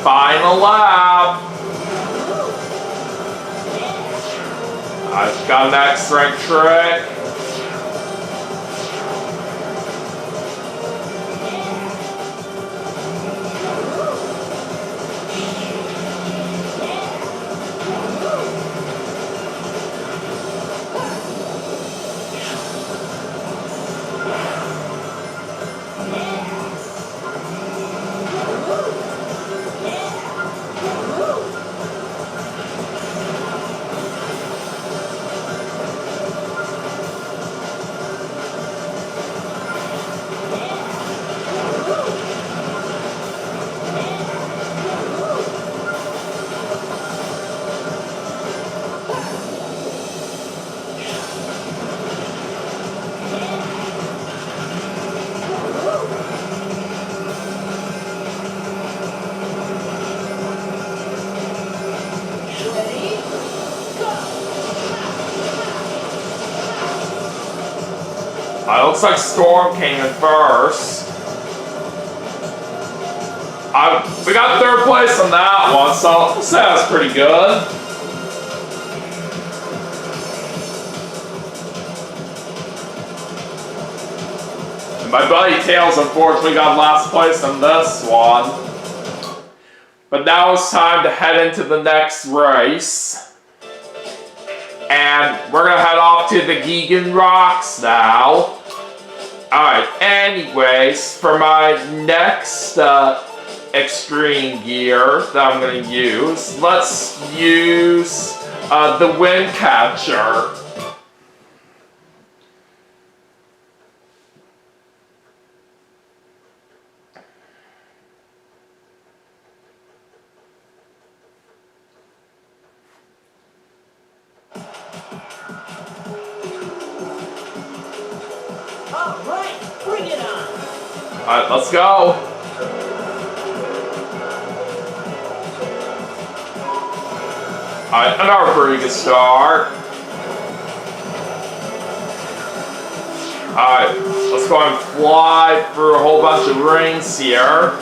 final lap. I've got an X-rank trick. Looks like Storm came in first. We got third place on that one, so that's pretty good. And my buddy Tails unfortunately got last place on this one. But now it's time to head into the next race. And we're gonna head off to the Gigan Rocks now. Alright, anyways, for my next extreme gear that I'm going to use, let's use the Wind Catcher. Alright, let's go. Alright, another pretty good start. Alright, let's go and fly through a whole bunch of rings here.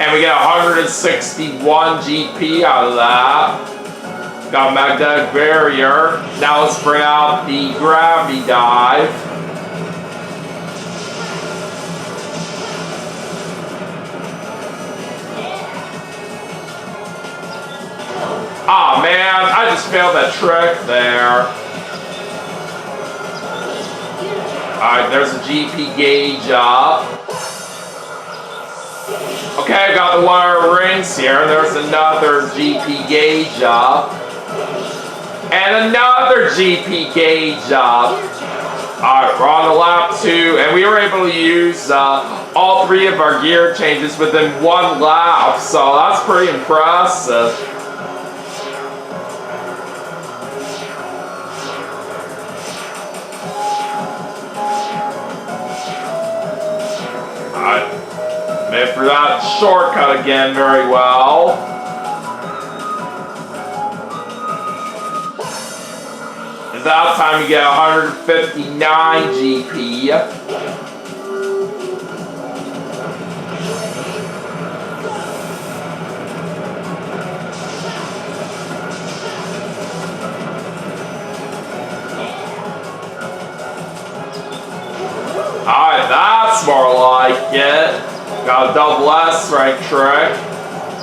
And we get 161 GP out of that. Got a magnetic barrier. Now let's bring out the gravity dive. Ah man, I just failed that trick there. Alright, there's a GP gauge up. Okay, I got the wire rings here. There's another GP gauge up. And another GP gauge up. Alright, we're on to lap 2. And we were able to use all 3 of our gear changes within 1 lap. So that's pretty impressive. Alright. Made for that shortcut again very well. And that time you get 159 GP. Alright, that's more like it. Got a double S rank trick.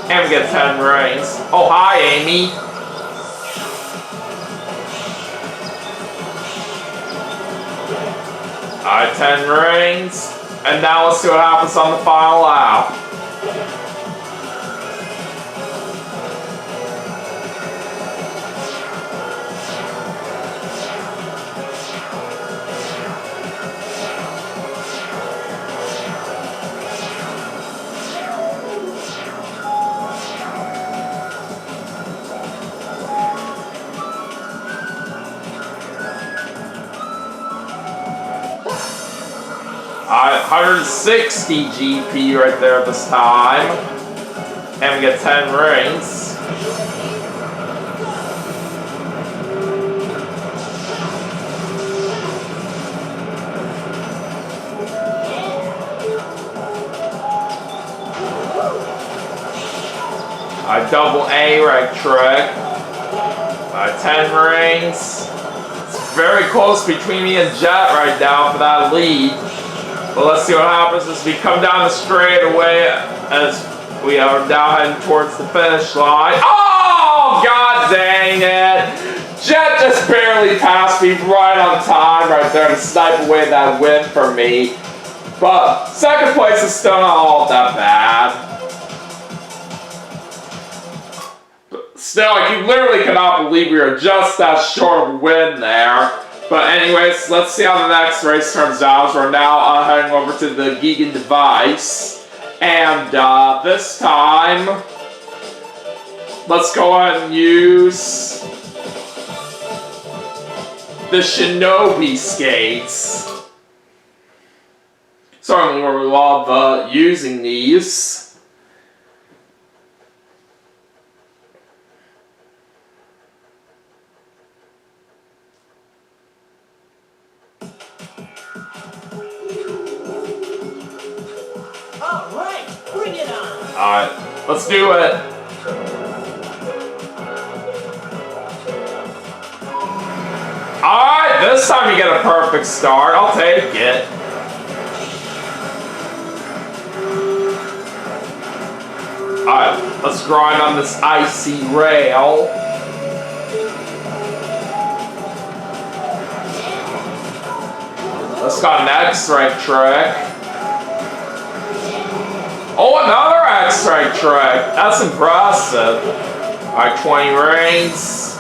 And we get 10 rings. Oh, hi, Amy. Alright, 10 rings. And now let's see what happens on the final lap. Alright, 160 GP right there this time. And we get 10 rings. A double A rank trick. 10 rings. It's very close between me and Jet right now for that lead. But let's see what happens as we come down the straightaway as we are now heading towards the finish line. Oh, god dang it! Jet just barely passed me right on time right there to snipe away that win for me. But second place is still not all that bad. Still, you literally cannot believe we are just that short of a win there. But anyways, let's see how the next race turns out. We're now heading over to the Gigan device. And this time, let's go ahead and use the Shinobi skates. Certainly we love using these. Alright, let's do it. Alright, this time you get a perfect start. I'll take it. Alright, let's grind on this icy rail. Let's got an X-rank trick. Oh, another X-rank trick. That's impressive. Alright, 20 rings.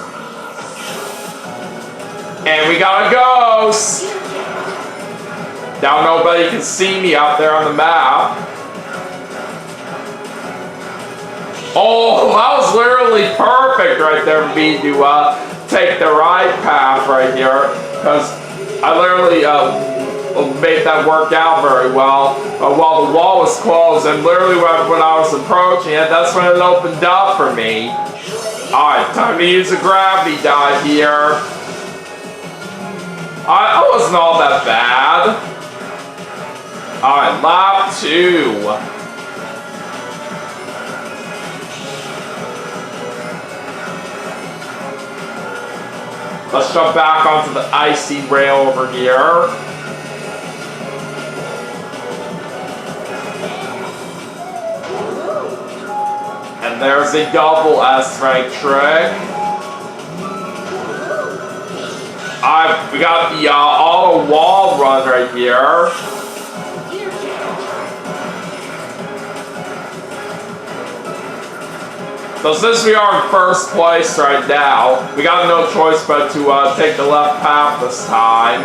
And we got a ghost. Now nobody can see me out there on the map. Oh, that was literally perfect right there for me to take the right path right here. Because I literally made that work out very well while the wall was closed, and literally when I was approaching it, that's when it opened up for me. Alright, time to use a gravity dive here. Alright, that wasn't all that bad. Alright, lap 2. Let's jump back onto the icy rail over here. And there's a double S-rank trick. We got the auto wall run right here. So since we are in first place right now, we got no choice but to take the left path this time.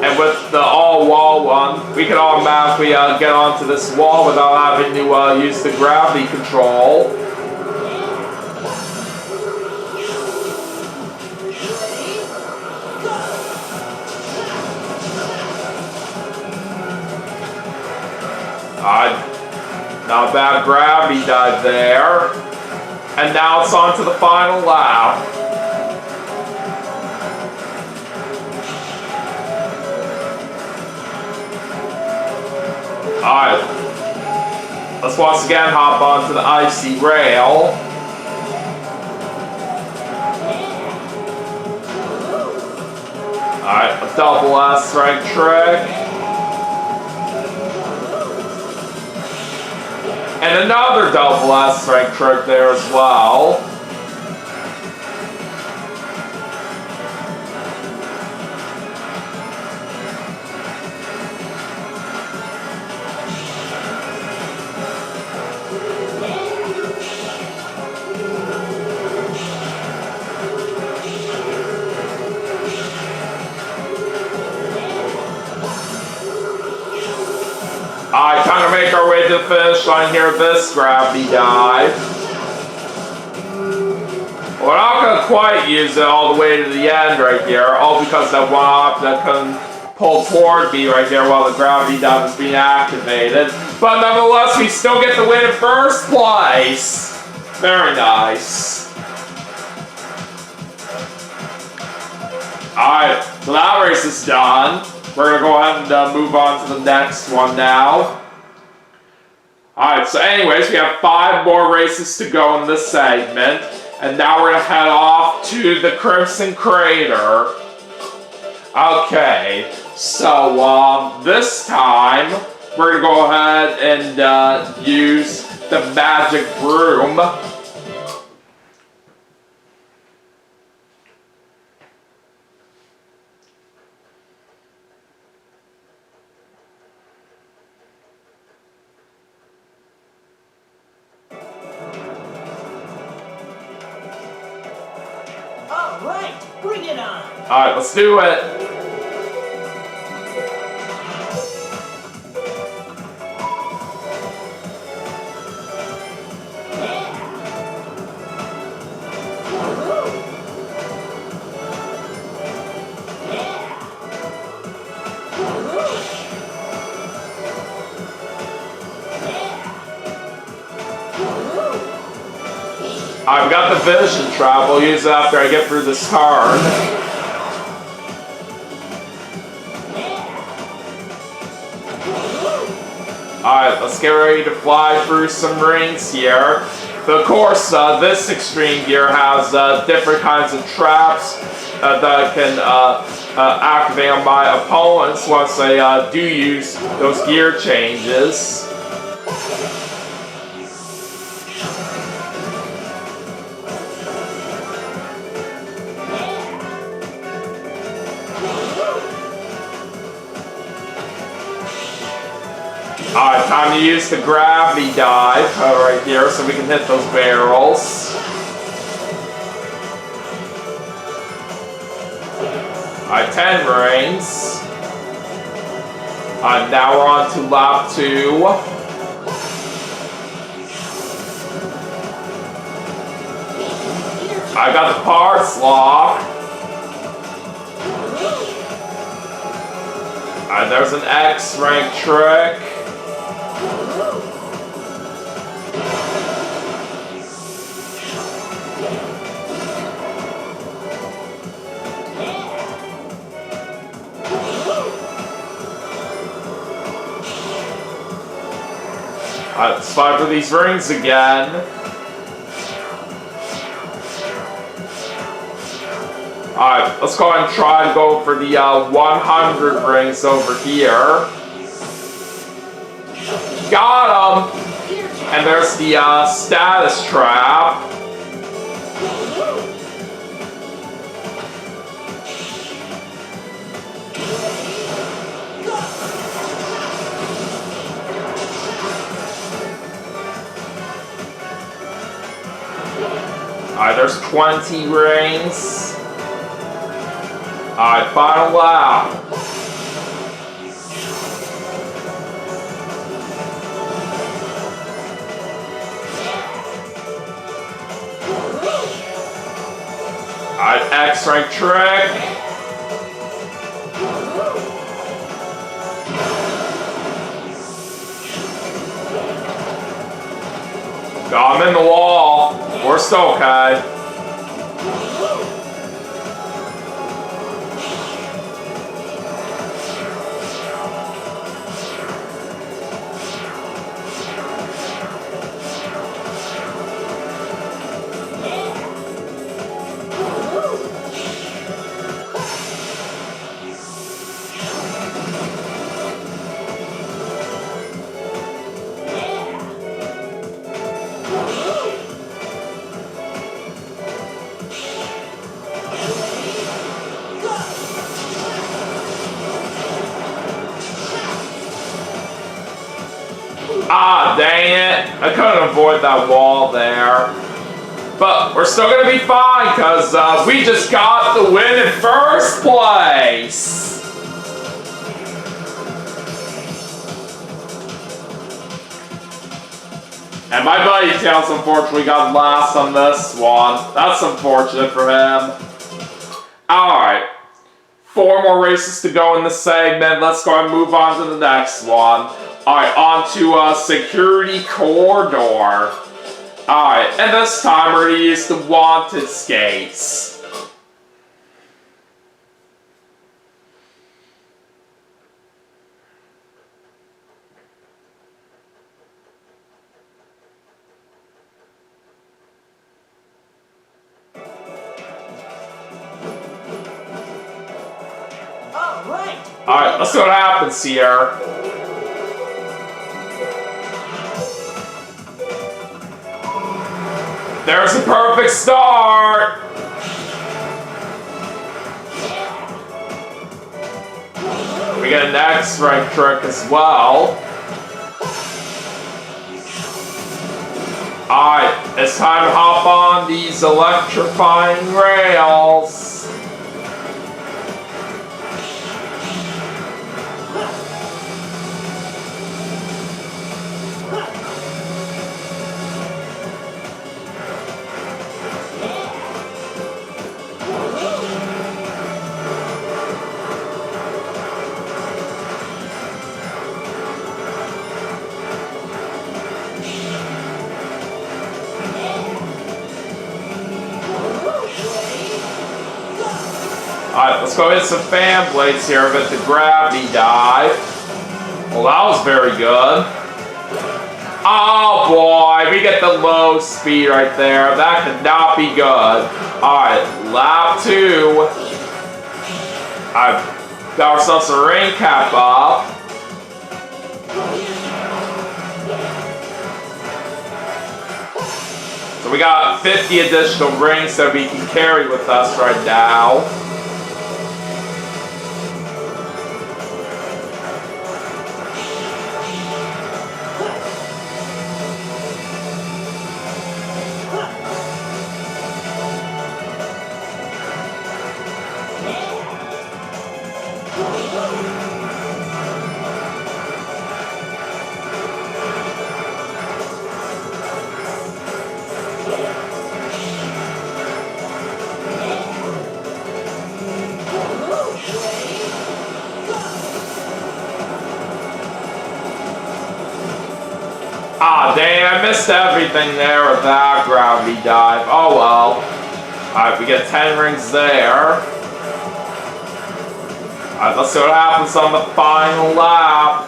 And with the all-wall one, we can automatically get onto this wall without having to use the gravity control. Not a bad gravity dive there. And now it's on to the final lap. Alright, let's once again hop onto the icy rail. Alright, a double S-rank trick. And another double S-rank trick there as well. Alright, time to make our way to the finish line here with this gravity dive. We're not going to quite use it all the way to the end right here, all because that one object couldn't pull toward me right here while the gravity dive is being activated. But nonetheless, we still get the win in first place. Very nice. Alright, so that race is done. We're going to go ahead and move on to the next one now. Alright, so anyways, we have 5 more races to go in this segment. And now we're going to head off to the Crimson Crater. Okay, so this time, we're going to go ahead and use the Magic Broom. Alright, bring it on! Alright, let's do it! I've got the vision trap. I'll use it after I get through this turn. Alright, let's get ready to fly through some rings here. But of course, this Extreme Gear has different kinds of traps that I can activate on my opponents once they do use those gear changes. Alright, time to use the gravity dive right here so we can hit those barrels. Alright, 10 rings. Alright, now we're on to lap 2. I got the parts lock. Alright, there's an X rank trick. Alright, let's fight for these rings again. Alright, let's go ahead and try to go for the 100 rings over here. Got him! And there's the status trap. Alright, there's 20 rings. Alright, final lap. Alright, X-rank trick. Got him in the wall. We're still okay. Ah, dang it. I couldn't avoid that wall there. But we're still going to be fine because we just got the win in first place. And my buddy Tails unfortunately got last on this one. That's unfortunate for him. Alright. For 4 more races to go in this segment. Let's go and move on to the next one. Alright, on to Security Corridor. Alright, and this time we're going to use the Wanted Skates. Alright, let's see what happens here. There's a perfect start! We get an X-ray trick as well. Alright, it's time to hop on these electrifying rails. Alright, let's go hit some fan blades here with the gravity dive. Well, that was very good. Oh boy, we get the low speed right there. That could not be good. Alright, lap 2. I've got ourselves a rain cap up. So we got 50 additional rings that we can carry with us right now. Ah, dang, I missed everything there with that gravity dive. Oh well. Alright, we get 10 rings there. Alright, let's see what happens on the final lap.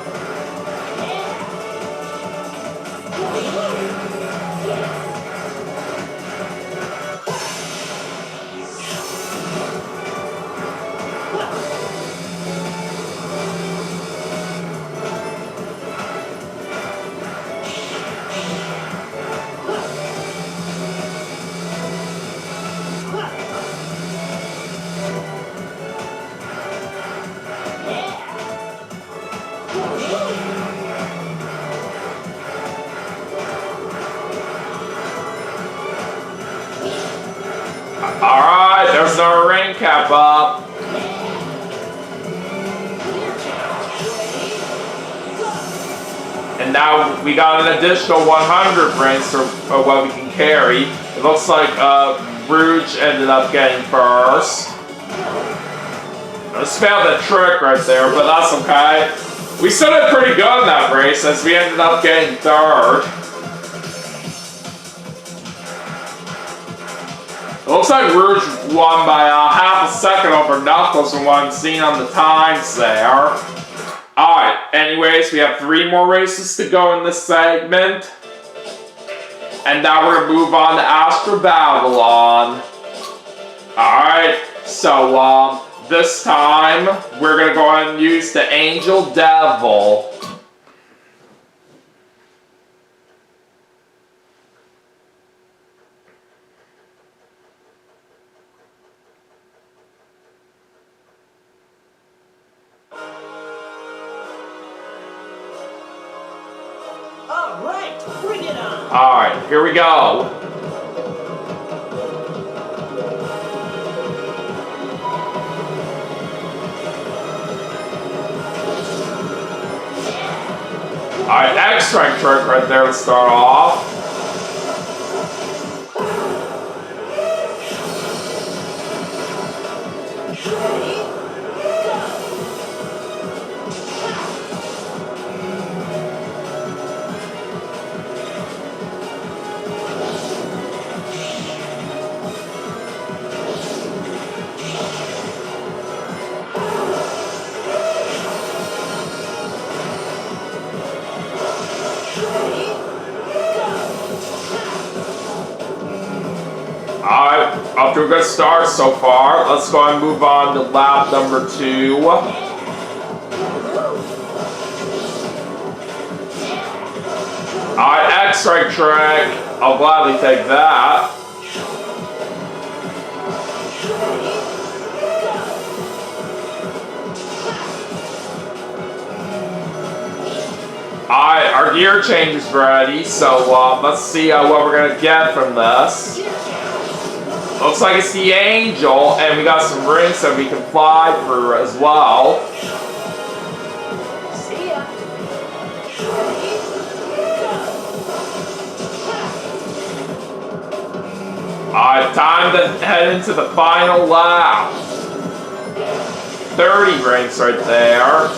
Alright, there's our rain cap up. And now we got an additional 100 rings for what we can carry. It looks like Rouge ended up getting first. I just failed that trick right there, but that's okay. We still did pretty good in that race as we ended up getting third. It looks like Rouge won by half a second over Knuckles from what I'm seeing on the times there. Alright, anyways, we have 3 more races to go in this segment. And now we're going to move on to Astro Babylon. Alright, so this time we're going to go ahead and use the Angel Devil. Alright, bring it on! Alright, here we go. Alright, X-Strike trick right there to start off. off to a good start so far. Let's go and move on to lap number 2. Alright, X-ray trick. I'll gladly take that. Alright, our gear change is ready, so let's see what we're gonna get from this. Looks like it's the Angel, and we got some rings that we can fly through as well. See ya. Alright, time to head into the final lap. 30 rings right there.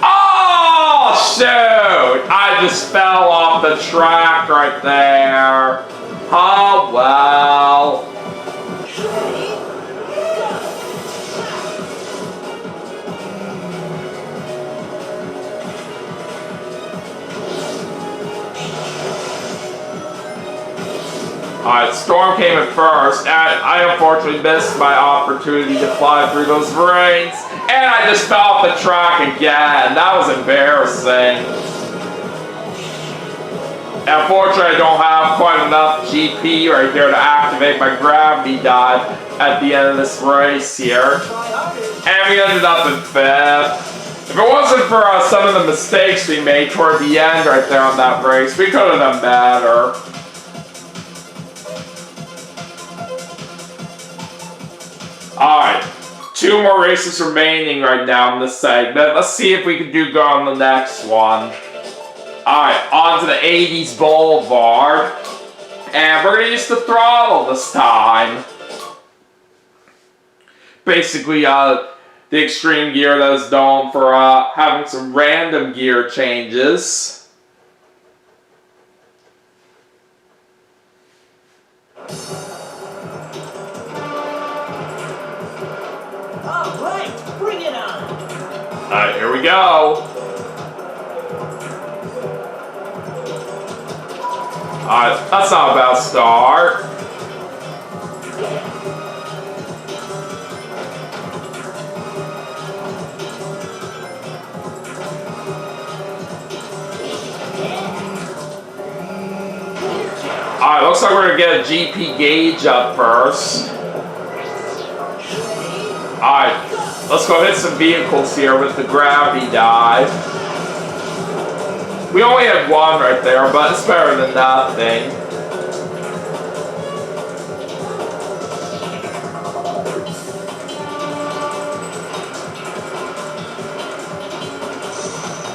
Oh, shoot! I just fell off the track right there. Oh, well. Alright, Storm came in first, and I unfortunately missed my opportunity to fly through those rings, and I just fell off the track again. That was embarrassing. Unfortunately, I don't have quite enough GP right here to activate my gravity dive at the end of this race here. And we ended up in 5th. If it wasn't for some of the mistakes we made toward the end right there on that race, we could have done better. Alright, 2 more races remaining right now in this segment. Let's see if we can do good on the next one. Alright, on to the 80s Boulevard. And we're going to use the throttle this time. Basically, the extreme gear that is known for having some random gear changes. Alright, bring it on. Alright, here we go. Alright, that's not a bad start. Alright, looks like we're gonna get a GP gauge up first. Alright, let's go hit some vehicles here with the gravity dive. We only had 1 right there, but it's better than nothing.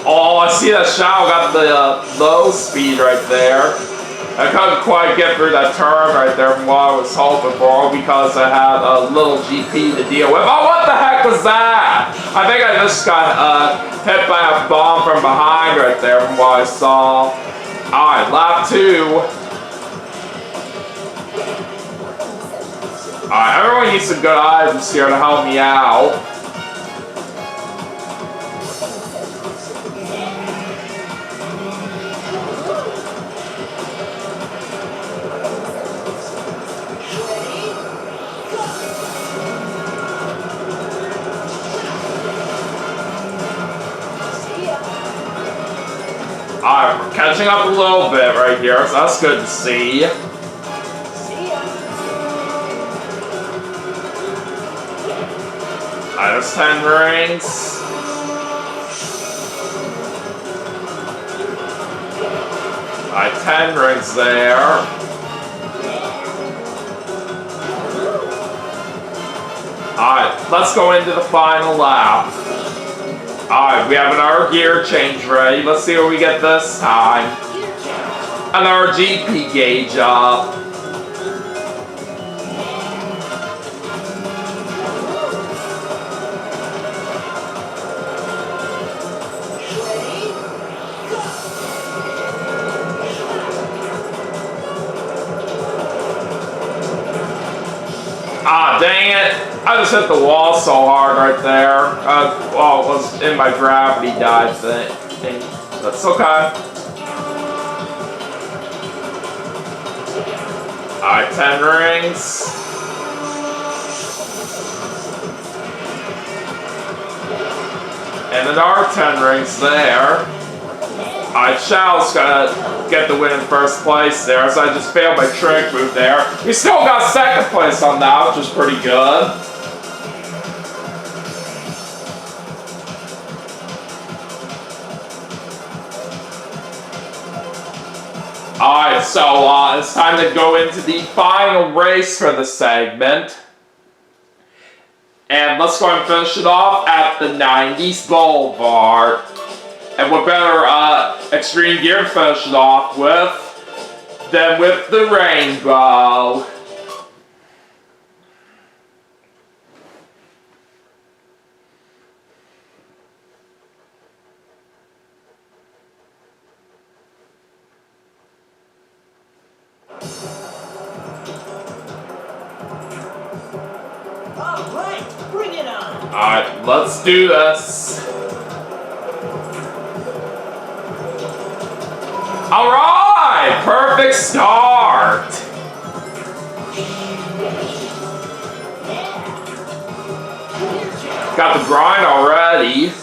Oh, I see that Shadow got the low speed right there. I couldn't quite get through that turn right there from what I was hoping for because I had a little GP to deal with. Oh, what the heck was that? I think I just got hit by a bomb from behind right there from what I saw. Alright, lap 2. Alright, everyone needs some good items here to help me out. Alright, we're catching up a little bit right here, so that's good to see. Alright, there's 10 rings. Alright, 10 rings there. Alright, let's go into the final lap. Alright, we have another gear change ready. Let's see what we get this time. Another GP gauge up. Ah, dang it. I just hit the wall so hard right there. Well, it was in my gravity dive thing. That's okay. Alright, 10 rings. And another 10 rings there. Alright, Shao's gonna get the win in first place there, so I just failed my trick move there. We still got second place on that, which is pretty good. Alright, so it's time to go into the final race for the segment. And let's go and finish it off at the 90s Boulevard. And what better extreme gear to finish it off with than with the Rainbow. Alright, bring it on! Alright, let's do this. Alright! Perfect start! Got the grind already.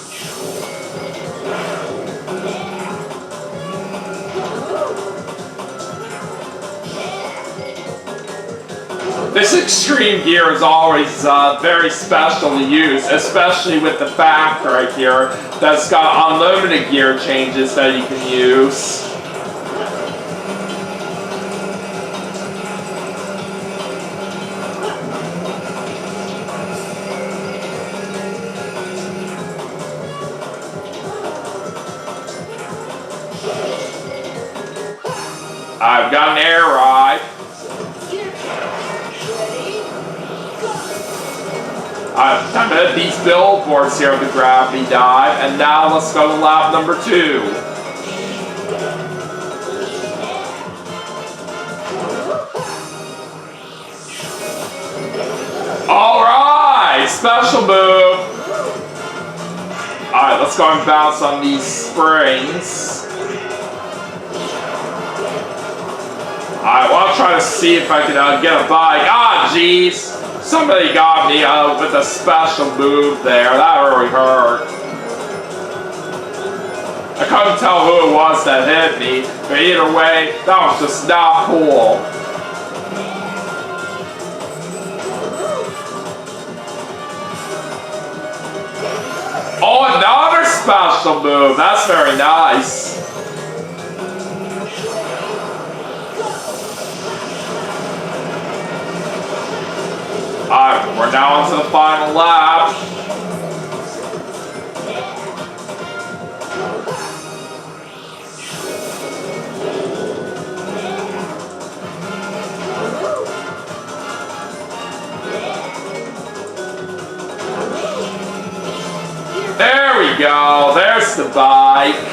This extreme gear is always very special to use, especially with the fact right here that's got unlimited gear changes that you can use. I've got an air ride. Time to hit these billboards here with the gravity dive, and now let's go to lap number 2. Alright, special move. Alright, let's go and bounce on these springs. Alright, well, I'll try to see if I can get a bike. Ah, jeez. Somebody got me with a special move there. That really hurt. I couldn't tell who it was that hit me, but either way, that was just not cool. Oh, another special move. That's very nice. Alright, we're now on to the final lap. There we go. There's the bike.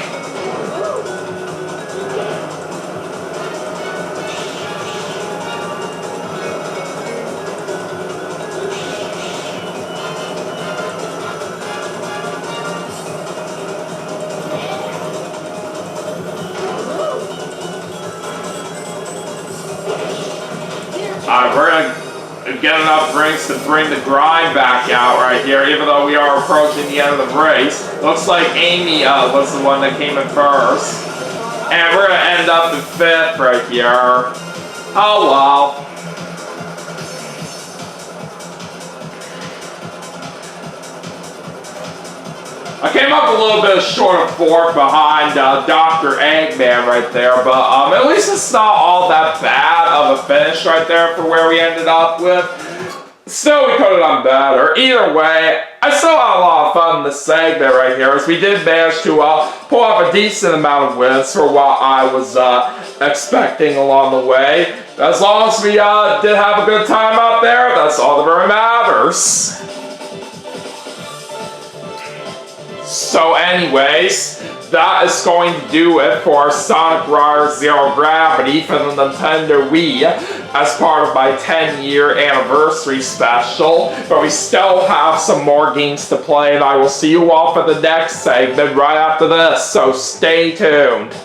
We're going to get enough rings to bring the grind back out right here, even though we are approaching the end of the race. Looks like Amy was the one that came in first. And we're going to end up in 5th right here. Oh well. I came up a little bit short of 4th behind Dr. Eggman right there, but at least it's not all that bad of a finish right there for where we ended up with. Still, we could have done better. Either way, I still had a lot of fun in this segment right here, as we did manage to pull off a decent amount of wins for what I was expecting along the way. As long as we did have a good time out there, that's all that really matters. So anyways, that is going to do it for Sonic Riders Zero Gravity for the Nintendo Wii as part of my 10-year anniversary special. But we still have some more games to play, and I will see you all for the next segment right after this, so stay tuned.